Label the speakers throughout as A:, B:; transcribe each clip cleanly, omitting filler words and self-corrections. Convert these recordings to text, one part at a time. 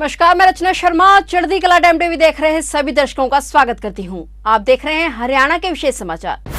A: नमस्कार, मैं रचना शर्मा चढ़ती कला टाइम टीवी देख रहे हैं सभी दर्शकों का स्वागत करती हूं। आप देख रहे हैं हरियाणा के विशेष समाचार।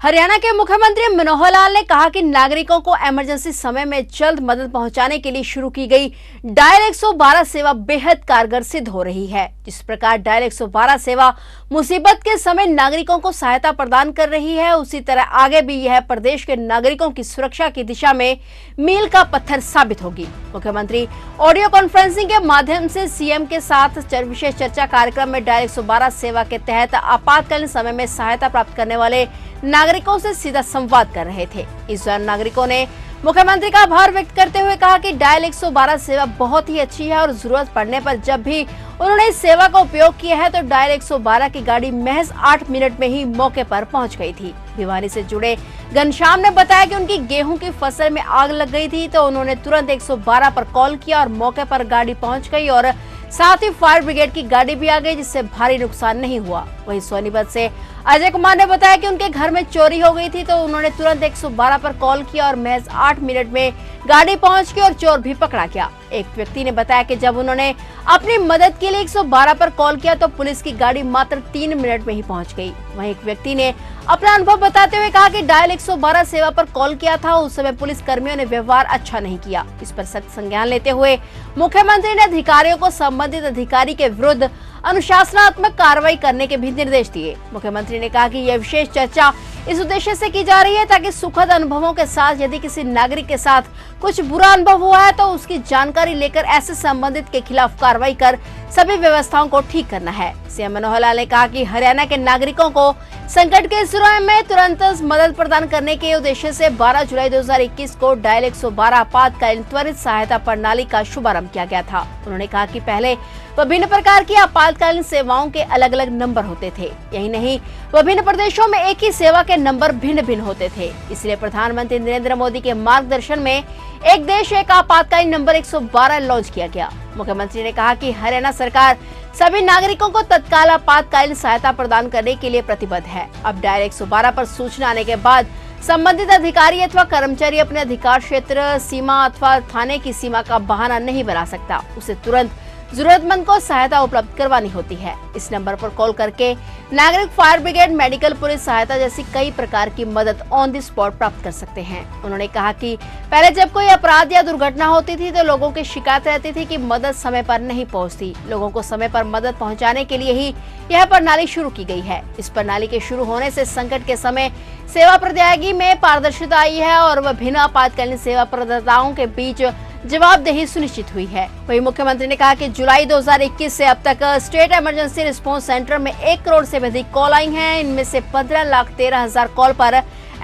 A: हरियाणा के मुख्यमंत्री मनोहर लाल ने कहा कि नागरिकों को इमरजेंसी समय में जल्द मदद पहुंचाने के लिए शुरू की गई डायल 112 सेवा बेहद कारगर सिद्ध हो रही है। जिस प्रकार डायल 112 सेवा मुसीबत के समय नागरिकों को सहायता प्रदान कर रही है, उसी तरह आगे भी यह प्रदेश के नागरिकों की सुरक्षा की दिशा में मील का पत्थर साबित होगी। मुख्यमंत्री ऑडियो कॉन्फ्रेंसिंग के माध्यम से सीएम के साथ विशेष चर्चा कार्यक्रम में डायल 112 सेवा के तहत आपातकालीन समय में सहायता प्राप्त करने वाले नागरिकों से सीधा संवाद कर रहे थे। इस दौरान नागरिकों ने मुख्यमंत्री का आभार व्यक्त करते हुए कहा कि डायल 112 सेवा बहुत ही अच्छी है और जरूरत पड़ने पर जब भी उन्होंने इस सेवा का उपयोग किया है तो डायल 112 की गाड़ी महज 8 मिनट में ही मौके पर पहुंच गई थी। भिवानी से जुड़े घनश्याम ने बताया कि उनकी गेहूं की फसल में आग लग गई थी तो उन्होंने तुरंत 112 पर कॉल किया और मौके पर गाड़ी पहुंच गई और साथ ही फायर ब्रिगेड की गाड़ी भी आ गई, जिससे भारी नुकसान नहीं हुआ। वहीं सोनीपत से अजय कुमार ने बताया कि उनके घर में चोरी हो गई थी तो उन्होंने तुरंत 112 पर कॉल किया और महज 8 मिनट में गाड़ी पहुंच गई और चोर भी पकड़ा गया। एक व्यक्ति ने बताया कि जब उन्होंने अपनी मदद के लिए 112 पर कॉल किया तो पुलिस की गाड़ी मात्र 3 मिनट में ही पहुंच गई। वहीं एक व्यक्ति ने अपना अनुभव बताते हुए कहा कि डायल 112 सेवा पर कॉल किया था, उस समय पुलिस कर्मियों ने व्यवहार अच्छा नहीं किया। इस पर सख्त संज्ञान लेते हुए मुख्यमंत्री ने अधिकारियों को संबंधित अधिकारी के विरुद्ध अनुशासनात्मक कार्रवाई करने के भी निर्देश दिए। मुख्यमंत्री ने कहा कि यह विशेष चर्चा इस उद्देश्य से की जा रही है ताकि सुखद अनुभवों के साथ यदि किसी नागरिक के साथ कुछ बुरा अनुभव हुआ है तो उसकी जानकारी लेकर ऐसे संबंधित के खिलाफ कार्रवाई कर सभी व्यवस्थाओं को ठीक करना है। सीएम मनोहर लाल ने कहा कि हरियाणा के नागरिकों को संकट के इस समय में तुरंत मदद प्रदान करने के उद्देश्य से 12 जुलाई 2021 को डायल 112 आपातकालीन त्वरित सहायता प्रणाली का शुभारंभ किया गया था। उन्होंने कहा कि पहले विभिन्न प्रकार की आपातकालीन सेवाओं के अलग अलग नंबर होते थे, यही नहीं विभिन्न प्रदेशों में एक ही सेवा के नंबर भिन्न भिन्न होते थे। इसलिए प्रधानमंत्री नरेंद्र मोदी के मार्गदर्शन में एक देश एक आपातकालीन नंबर 112 लॉन्च किया गया। मुख्यमंत्री ने कहा कि हरियाणा सरकार सभी नागरिकों को तत्काल आपातकालीन सहायता प्रदान करने के लिए प्रतिबद्ध है। अब डायल 112 पर सूचना आने के बाद संबंधित अधिकारी अथवा कर्मचारी अपने अधिकार क्षेत्र सीमा अथवा थाने की सीमा का बहाना नहीं बना सकता, उसे तुरंत जरूरतमंद को सहायता उपलब्ध करवानी होती है। इस नंबर पर कॉल करके नागरिक फायर ब्रिगेड, मेडिकल, पुलिस सहायता जैसी कई प्रकार की मदद ऑन द स्पॉट प्राप्त कर सकते हैं। उन्होंने कहा कि पहले जब कोई अपराध या दुर्घटना होती थी तो लोगों की शिकायत रहती थी कि मदद समय पर नहीं पहुंचती। लोगों को समय पर मदद पहुंचाने के लिए ही यह प्रणाली शुरू की गई है। इस प्रणाली के शुरू होने से संकट के समय सेवा प्रदायगी में पारदर्शिता आई है और विभिन्न आपातकालीन सेवा प्रदाताओं के बीच जवाबदेही सुनिश्चित हुई है। वहीं मुख्यमंत्री ने कहा कि जुलाई 2021 से अब तक स्टेट इमरजेंसी रिस्पांस सेंटर में 1 करोड़ से अधिक कॉल आई हैं। इनमें से 15,13,000 कॉल पर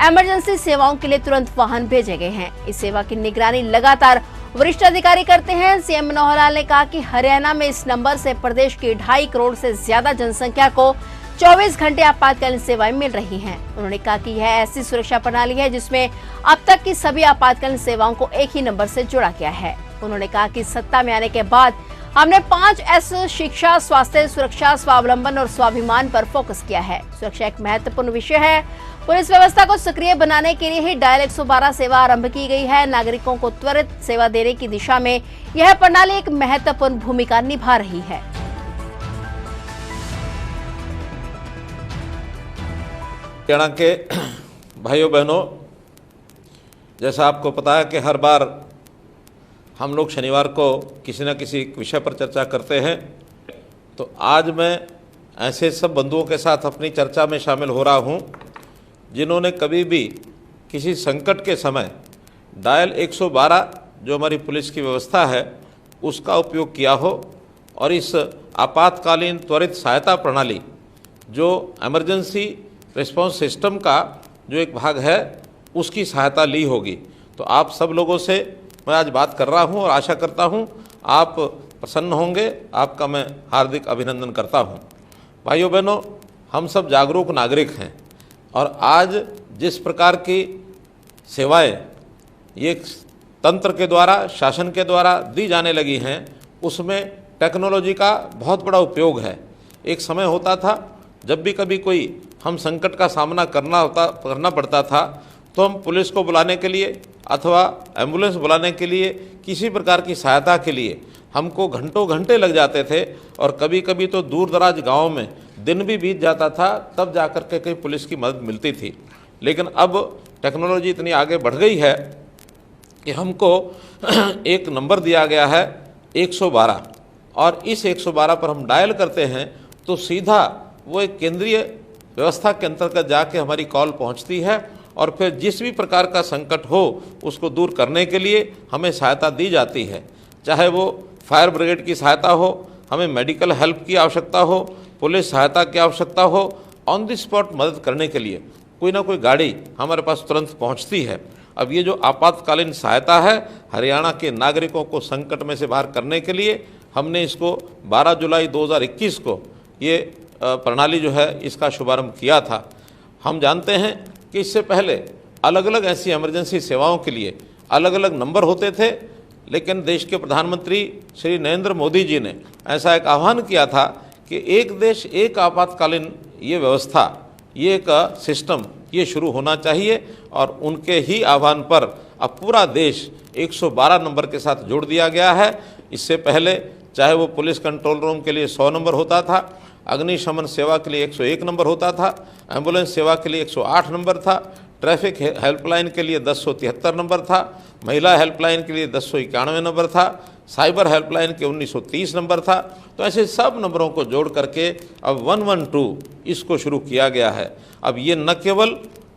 A: इमरजेंसी सेवाओं के लिए तुरंत वाहन भेजे गए हैं। इस सेवा की निगरानी लगातार वरिष्ठ अधिकारी करते हैं। सीएम मनोहर लाल ने कहा कि हरियाणा में इस नंबर से प्रदेश की 2.5 करोड़ से ज्यादा जनसंख्या को 24 घंटे आपातकालीन सेवाएं मिल रही हैं। उन्होंने कहा कि यह ऐसी सुरक्षा प्रणाली है जिसमें अब तक की सभी आपातकालीन सेवाओं को एक ही नंबर से जोड़ा गया है। उन्होंने कहा कि सत्ता में आने के बाद हमने 5S शिक्षा, स्वास्थ्य, सुरक्षा, स्वावलंबन और स्वाभिमान पर फोकस किया है। सुरक्षा एक महत्वपूर्ण विषय है। पुलिस व्यवस्था को सक्रिय बनाने के लिए ही डायल 112 सेवा आरंभ की गई है। नागरिकों को त्वरित सेवा देने की दिशा में यह प्रणाली एक महत्वपूर्ण भूमिका निभा रही है।
B: हरियाणा के भाइयों बहनों, जैसा आपको पता है कि हर बार हम लोग शनिवार को किसी न किसी विषय पर चर्चा करते हैं, तो आज मैं ऐसे सब बंधुओं के साथ अपनी चर्चा में शामिल हो रहा हूं जिन्होंने कभी भी किसी संकट के समय डायल 112 जो हमारी पुलिस की व्यवस्था है उसका उपयोग किया हो और इस आपातकालीन त्वरित सहायता प्रणाली जो इमरजेंसी रिस्पांस सिस्टम का जो एक भाग है उसकी सहायता ली होगी। तो आप सब लोगों से मैं आज बात कर रहा हूं और आशा करता हूं आप प्रसन्न होंगे। आपका मैं हार्दिक अभिनंदन करता हूं। भाइयों बहनों, हम सब जागरूक नागरिक हैं और आज जिस प्रकार की सेवाएं ये तंत्र के द्वारा, शासन के द्वारा दी जाने लगी हैं उसमें टेक्नोलॉजी का बहुत बड़ा उपयोग है। एक समय होता था जब भी कभी कोई हम संकट का सामना करना पड़ता था तो हम पुलिस को बुलाने के लिए अथवा एम्बुलेंस बुलाने के लिए, किसी प्रकार की सहायता के लिए हमको घंटों घंटे लग जाते थे और कभी कभी तो दूर दराज गाँव में दिन भी बीत जाता था, तब जाकर के कहीं पुलिस की मदद मिलती थी। लेकिन अब टेक्नोलॉजी इतनी आगे बढ़ गई है कि हमको एक नंबर दिया गया है 112, और इस 112 पर हम डायल करते हैं तो सीधा वो एक केंद्रीय व्यवस्था के अंतर्गत जाके हमारी कॉल पहुंचती है और फिर जिस भी प्रकार का संकट हो उसको दूर करने के लिए हमें सहायता दी जाती है। चाहे वो फायर ब्रिगेड की सहायता हो, हमें मेडिकल हेल्प की आवश्यकता हो, पुलिस सहायता की आवश्यकता हो, ऑन द स्पॉट मदद करने के लिए कोई ना कोई गाड़ी हमारे पास तुरंत पहुंचती है। अब ये जो आपातकालीन सहायता है हरियाणा के नागरिकों को संकट में से बाहर करने के लिए, हमने इसको 12 जुलाई 2021 को ये प्रणाली जो है इसका शुभारंभ किया था। हम जानते हैं कि इससे पहले अलग अलग ऐसी इमरजेंसी सेवाओं के लिए अलग अलग नंबर होते थे, लेकिन देश के प्रधानमंत्री श्री नरेंद्र मोदी जी ने ऐसा एक आह्वान किया था कि एक देश एक आपातकालीन ये व्यवस्था, ये एक सिस्टम ये शुरू होना चाहिए, और उनके ही आह्वान पर अब पूरा देश 112 नंबर के साथ जोड़ दिया गया है। इससे पहले चाहे वो पुलिस कंट्रोल रूम के लिए 100 नंबर होता था, अग्निशमन सेवा के लिए 101 नंबर होता था, एम्बुलेंस सेवा के लिए 108 नंबर था, ट्रैफिक हेल्पलाइन के लिए 1073 नंबर था, महिला हेल्पलाइन के लिए 1091 नंबर था, साइबर हेल्पलाइन के 1930 नंबर था। तो ऐसे सब नंबरों को जोड़ करके अब 112 इसको शुरू किया गया है। अब ये न केवल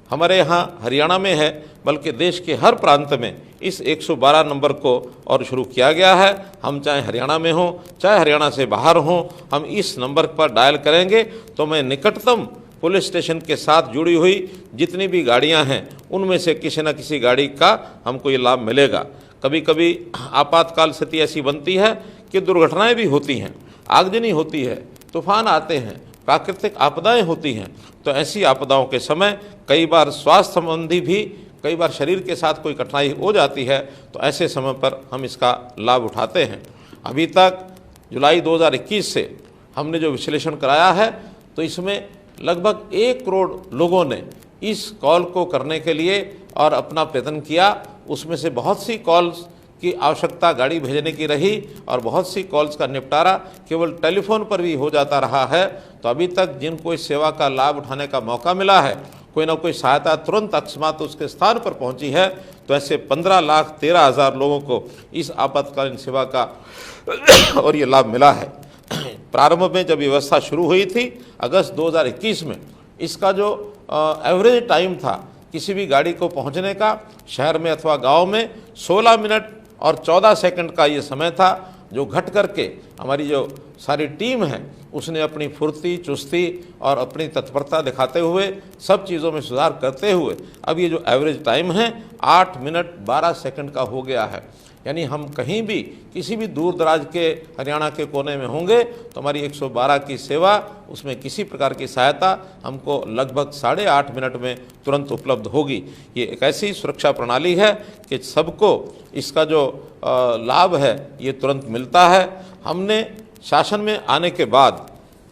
B: हमारे यहाँ हरियाणा में है बल्कि देश के हर प्रांत में इस 112 नंबर को और शुरू किया गया है। हम चाहे हरियाणा में हों चाहे हरियाणा से बाहर हों, हम इस नंबर पर डायल करेंगे तो मैं निकटतम पुलिस स्टेशन के साथ जुड़ी हुई जितनी भी गाड़ियां हैं उनमें से किसी न किसी गाड़ी का हमको ये लाभ मिलेगा। कभी कभी आपातकाल स्थिति ऐसी बनती है कि दुर्घटनाएं भी होती हैं, आगजनी होती है, तूफान आते हैं, प्राकृतिक आपदाएं होती हैं। तो ऐसी आपदाओं के समय कई बार स्वास्थ्य संबंधी भी कई बार शरीर के साथ कोई कठिनाई हो जाती है, तो ऐसे समय पर हम इसका लाभ उठाते हैं। अभी तक जुलाई 2021 से हमने जो विश्लेषण कराया है तो इसमें लगभग 1 करोड़ लोगों ने इस कॉल को करने के लिए और अपना प्रयत्न किया। उसमें से बहुत सी कॉल्स की आवश्यकता गाड़ी भेजने की रही और बहुत सी कॉल्स का निपटारा केवल टेलीफोन पर भी हो जाता रहा है। तो अभी तक जिनको इस सेवा का लाभ उठाने का मौका मिला है, कोई ना कोई सहायता तुरंत अकस्मात उसके स्थान पर पहुंची है, तो ऐसे 15,13,000 लोगों को इस आपातकालीन सेवा का और ये लाभ मिला है। प्रारंभ में जब व्यवस्था शुरू हुई थी अगस्त 2021 में, इसका जो एवरेज टाइम था किसी भी गाड़ी को पहुंचने का शहर में अथवा गांव में 16 मिनट और 14 सेकंड का ये समय था, जो घट करके हमारी जो सारी टीम है उसने अपनी फुर्ती चुस्ती और अपनी तत्परता दिखाते हुए सब चीज़ों में सुधार करते हुए अब ये जो एवरेज टाइम है 8 मिनट 12 सेकंड का हो गया है। यानी हम कहीं भी किसी भी दूर दराज के हरियाणा के कोने में होंगे तो हमारी 112 की सेवा, उसमें किसी प्रकार की सहायता हमको लगभग 8.5 मिनट में तुरंत उपलब्ध होगी। ये एक ऐसी सुरक्षा प्रणाली है कि सबको इसका जो लाभ है ये तुरंत मिलता है। हमने शासन में आने के बाद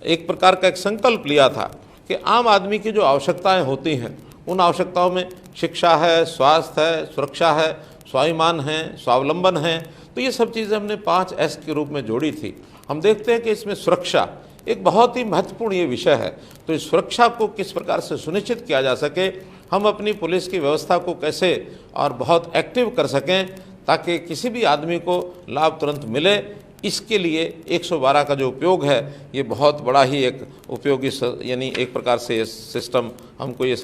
B: एक प्रकार का एक संकल्प लिया था कि आम आदमी की जो आवश्यकताएं होती हैं उन आवश्यकताओं में शिक्षा है, स्वास्थ्य है, सुरक्षा है, स्वाभिमान है, स्वावलंबन है, तो ये सब चीज़ें हमने 5S के रूप में जोड़ी थी। हम देखते हैं कि इसमें सुरक्षा एक बहुत ही महत्वपूर्ण ये विषय है। तो इस सुरक्षा को किस प्रकार से सुनिश्चित किया जा सके, हम अपनी पुलिस की व्यवस्था को कैसे और बहुत एक्टिव कर सकें ताकि किसी भी आदमी को लाभ तुरंत मिले, इसके लिए 112 का जो उपयोग है ये बहुत बड़ा ही एक उपयोगी यानी एक प्रकार से ये सिस्टम हमको ये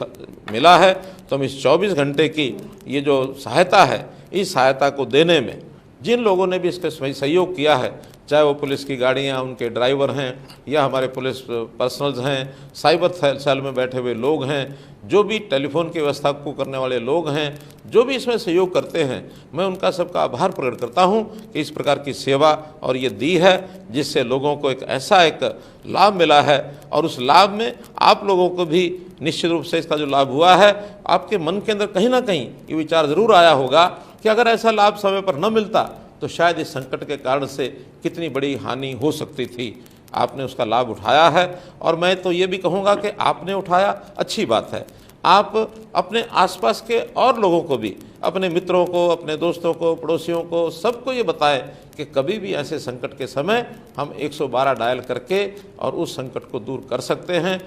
B: मिला है। तो हम इस 24 घंटे की ये जो सहायता है, इस सहायता को देने में जिन लोगों ने भी इसके सहयोग किया है, चाहे वो पुलिस की गाड़ियाँ, उनके ड्राइवर हैं या हमारे पुलिस पर्सनल्स हैं, साइबर सेल में बैठे हुए लोग हैं, जो भी टेलीफोन की व्यवस्था को करने वाले लोग हैं, जो भी इसमें सहयोग करते हैं, मैं उनका सबका आभार प्रकट करता हूं कि इस प्रकार की सेवा और ये दी है जिससे लोगों को एक ऐसा एक लाभ मिला है। और उस लाभ में आप लोगों को भी निश्चित रूप से इसका जो लाभ हुआ है, आपके मन के अंदर कहीं ना कहीं ये विचार ज़रूर आया होगा कि अगर ऐसा लाभ समय पर न मिलता तो शायद इस संकट के कारण से कितनी बड़ी हानि हो सकती थी। आपने उसका लाभ उठाया है और मैं तो ये भी कहूँगा कि आपने उठाया, अच्छी बात है। आप अपने आसपास के और लोगों को भी, अपने मित्रों को, अपने दोस्तों को, पड़ोसियों को, सबको ये बताएं कि कभी भी ऐसे संकट के समय हम 112 डायल करके और उस संकट को दूर कर सकते हैं।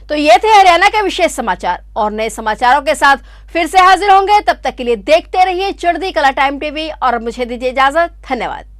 A: तो ये थे हरियाणा के विशेष समाचार, और नए समाचारों के साथ फिर से हाजिर होंगे। तब तक के लिए देखते रहिए चढ़ती कला टाइम टीवी, और मुझे दीजिए इजाजत। धन्यवाद।